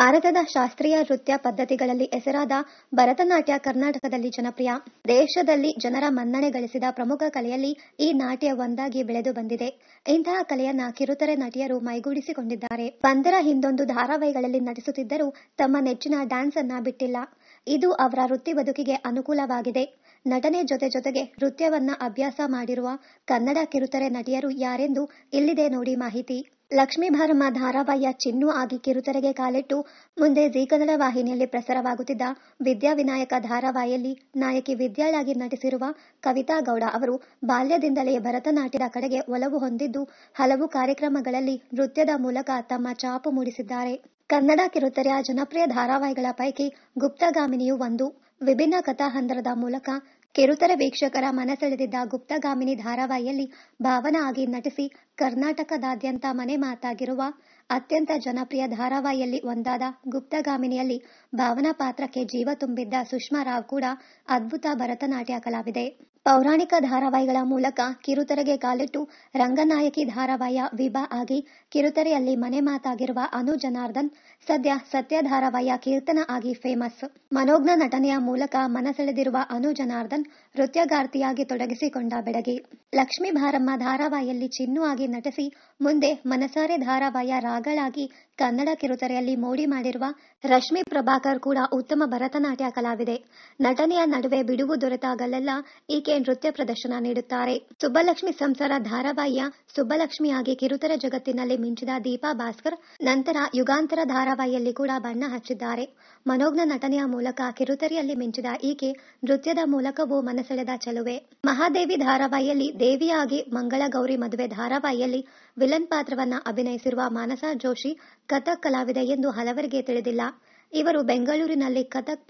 ಭಾರತದ ಶಾಸ್ತ್ರೀಯ ನೃತ್ಯ ಪದ್ಧತಿಗಳಲ್ಲಿ ಹೆಸರಾದ ಭರತನಾಟ್ಯ ಕರ್ನಾಟಕದಲ್ಲಿ ಜನಪ್ರಿಯ. ದೇಶದಲ್ಲಿ ಜನರ ಮನ್ನಣೆ ಗಳಿಸಿದ ಪ್ರಮುಖ ಕಲೆಯಲ್ಲಿ ಈ ನಾಟ್ಯ ಒಂದಾಗಿ ಬೆಳೆದು ಬಂದಿದೆ. ಇಂತಹ ಕಲೆಯನ್ನ ಕಿರುತೆರೆ ನಟಿಯರು ಮೈಗೂಡಿಸಿಕೊಂಡಿದ್ದಾರೆ. ಒಂದರ ಹಿಂದೊಂದು ಧಾರಾವಾಹಿಗಳಲ್ಲಿ ನಟಿಸುತ್ತಿದ್ದರೂ ತಮ್ಮ ನೆಚ್ಚಿನ ಡ್ಯಾನ್ಸ್ ಅನ್ನ ಬಿಟ್ಟಿಲ್ಲ. ಇದು ಅವರ ವೃತ್ತಿ ಬದುಕಿಗೆ ಅನುಕೂಲವಾಗಿದೆ. ನಟನೆ ಜೊತೆಗೆ ನೃತ್ಯವನ್ನ ಅಭ್ಯಾಸ ಮಾಡಿರುವ ಕನ್ನಡ ಕಿರುತೆರೆ ನಟಿಯರು ಯಾರೆಂದು ಇಲ್ಲಿದೆ ನೋಡಿ ಮಾಹಿತಿ. ಲಕ್ಷ್ಮೀ ಭಾರಮ್ಮ ಧಾರಾವಾಹಿಯ ಚಿನ್ನು ಆಗಿ ಕಿರುತೆರೆಗೆ ಕಾಲಿಟ್ಟು ಮುಂದೆ ಜೀ ಕನ್ನಡ ವಾಹಿನಿಯಲ್ಲಿ ಪ್ರಸಾರವಾಗುತ್ತಿದ್ದ ವಿದ್ಯಾವಿನಾಯಕ ಧಾರಾವಾಹಿಯಲ್ಲಿ ನಾಯಕಿ ವಿದ್ಯಾಳಾಗಿ ನಟಿಸಿರುವ ಕವಿತಾ ಗೌಡ ಅವರು ಬಾಲ್ಯದಿಂದಲೇ ಭರತನಾಟ್ಯದ ಕಡೆಗೆ ಒಲವು ಹೊಂದಿದ್ದು ಹಲವು ಕಾರ್ಯಕ್ರಮಗಳಲ್ಲಿ ನೃತ್ಯದ ಮೂಲಕ ತಮ್ಮ ಛಾಪು ಮೂಡಿಸಿದ್ದಾರೆ. ಕನ್ನಡ ಕಿರುತೆರೆಯ ಜನಪ್ರಿಯ ಧಾರಾವಾಹಿಗಳ ಪೈಕಿ ಗುಪ್ತಗಾಮಿನಿಯೂ ಒಂದು. ವಿಭಿನ್ನ ಕಥಾಹಂದರದ ಮೂಲಕ ಕಿರುತೆರೆ ವೀಕ್ಷಕರ ಮನಸೆಳೆದಿದ್ದ ಗುಪ್ತಗಾಮಿನಿ ಧಾರಾವಾಹಿಯಲ್ಲಿ ಭಾವನಾ ಆಗಿ ನಟಿಸಿ ಕರ್ನಾಟಕದಾದ್ಯಂತ ಮನೆ ಮಾತಾಗಿರುವ ಅತ್ಯಂತ ಜನಪ್ರಿಯ ಧಾರಾವಾಹಿಯಲ್ಲಿ ಒಂದಾದ ಗುಪ್ತಗಾಮಿನಿಯಲ್ಲಿ ಭಾವನಾ ಪಾತ್ರಕ್ಕೆ ಜೀವ ತುಂಬಿದ್ದ ಸುಷ್ಮಾ ರಾವ್ ಕೂಡ ಅದ್ಭುತ ಭರತನಾಟ್ಯ ಕಲಾವಿದೆ. ಪೌರಾಣಿಕ ಧಾರಾವಾಹಿಗಳ ಮೂಲಕ ಕಿರುತೆರೆಗೆ ಕಾಲಿಟ್ಟು ರಂಗನಾಯಕಿ ಧಾರಾವಾಹಿಯ ವಿಭಾ ಆಗಿ ಕಿರುತೆರೆಯಲ್ಲಿ ಮನೆ ಮಾತಾಗಿರುವ ಅನು ಜನಾರ್ದನ್ ಸದ್ಯ ಸತ್ಯ ಧಾರಾವಾಹಿಯ ಕೀರ್ತನ ಆಗಿ ಫೇಮಸ್. ಮನೋಜ್ಞ ನಟನೆಯ ಮೂಲಕ ಮನಸೆಳೆದಿರುವ ಅನು ಜನಾರ್ದನ್ ನೃತ್ಯಗಾರ್ತಿಯಾಗಿ ತೊಡಗಿಸಿಕೊಂಡ ಬೆಡಗಿ. ಲಕ್ಷ್ಮೀ ಭಾರಮ್ಮ ಧಾರಾವಾಹಿಯಲ್ಲಿ ಚಿನ್ನು ಆಗಿ ನಟಿಸಿ ಮುಂದೆ ಮನಸಾರೆ ಧಾರಾವಾಹಿಯ ರಾಗಳಾಗಿ ಕನ್ನಡ ಕಿರುತೆರೆಯಲ್ಲಿ ಮೋಡಿ ಮಾಡಿರುವ ರಶ್ಮಿ ಪ್ರಭಾಕರ್ ಕೂಡ ಉತ್ತಮ ಭರತನಾಟ್ಯ ಕಲಾವಿದೆ. ನಟನೆಯ ನಡುವೆ ಬಿಡುವು ದೊರೆತಾಗಲೆಲ್ಲ ಈಕೆ ನೃತ್ಯ ಪ್ರದರ್ಶನ ನೀಡುತ್ತಾರೆ. ಸುಬ್ಬಲಕ್ಷ್ಮಿ ಸಂಸಾರ ಧಾರಾವಾಹಿಯ ಸುಬ್ಬಲಕ್ಷ್ಮಿಯಾಗಿ ಕಿರುತೆರೆ ಜಗತ್ತಿನಲ್ಲಿ ಮಿಂಚಿದ ದೀಪಾ ಭಾಸ್ಕರ್ ನಂತರ ಯುಗಾಂತರ ಧಾರಾವಾಹಿಯಲ್ಲಿ ಕೂಡ ಬಣ್ಣ ಹಚ್ಚಿದ್ದಾರೆ. ಮನೋಜ್ಞ ನಟನೆಯ ಮೂಲಕ ಕಿರುತೆರೆಯಲ್ಲಿ ಮಿಂಚಿದ ಈಕೆ ನೃತ್ಯದ ಮೂಲಕವೂ ಮನಸೆಳೆದ ಚೆಲುವೆ. ಮಹಾದೇವಿ ಧಾರಾವಾಹಿಯಲ್ಲಿ ದೇವಿಯಾಗಿ ಮಂಗಳಗೌರಿ ಮದುವೆ ಧಾರಾವಾಹಿಯಲ್ಲಿ ವಿಲನ್ ಪಾತ್ರವನ್ನ ಅಭಿನಯಿಸಿರುವ ಮಾನಸಾ ಜೋಶಿ ಕಥಕ್ ಕಲಾವಿದೆ ಎಂದು ಹಲವರಿಗೆ ತಿಳಿದಿಲ್ಲ. ಇವರು ಬೆಂಗಳೂರಿನಲ್ಲಿ ಕಥಕ್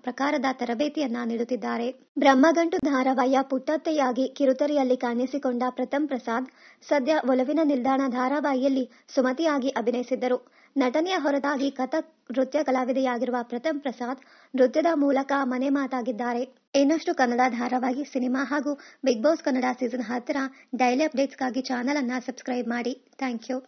ಪ್ರಕಾರದ ತರಬೇತಿಯನ್ನ ನೀಡುತ್ತಿದ್ದಾರೆ. ಬ್ರಹ್ಮಗಂಟು ಧಾರಾವಾಹಿಯ ಪುಟ್ಟತ್ತೆಯಾಗಿ ಕಿರುತೆರೆಯಲ್ಲಿ ಕಾಣಿಸಿಕೊಂಡ ಪ್ರಥಮ್ ಪ್ರಸಾದ್ ಸದ್ಯ ಒಲವಿನ ನಿಲ್ದಾಣ ಧಾರಾವಾಹಿಯಲ್ಲಿ ಸುಮತಿಯಾಗಿ ಅಭಿನಯಿಸಿದ್ದರು. ನಟನೆಯ ಹೊರತಾಗಿ ಕಥಕ್ ನೃತ್ಯ ಕಲಾವಿದೆಯಾಗಿರುವ ಪ್ರಥಮ್ ಪ್ರಸಾದ್ ನೃತ್ಯದ ಮೂಲಕ ಮನೆ ಮಾತಾಗಿದ್ದಾರೆ. ಇನ್ನಷ್ಟು ಕನ್ನಡ ಧಾರಾವಾಹಿ, ಸಿನಿಮಾ ಹಾಗೂ ಬಿಗ್ ಬಾಸ್ ಕನ್ನಡ ಸೀಸನ್ 10ರ ಡೈಲಿ ಅಪ್ಡೇಟ್ಸ್ಗಾಗಿ ಚಾನಲ್ ಅನ್ನ ಸಬ್ಸ್ಕ್ರೈಬ್ ಮಾಡಿ. Thank you.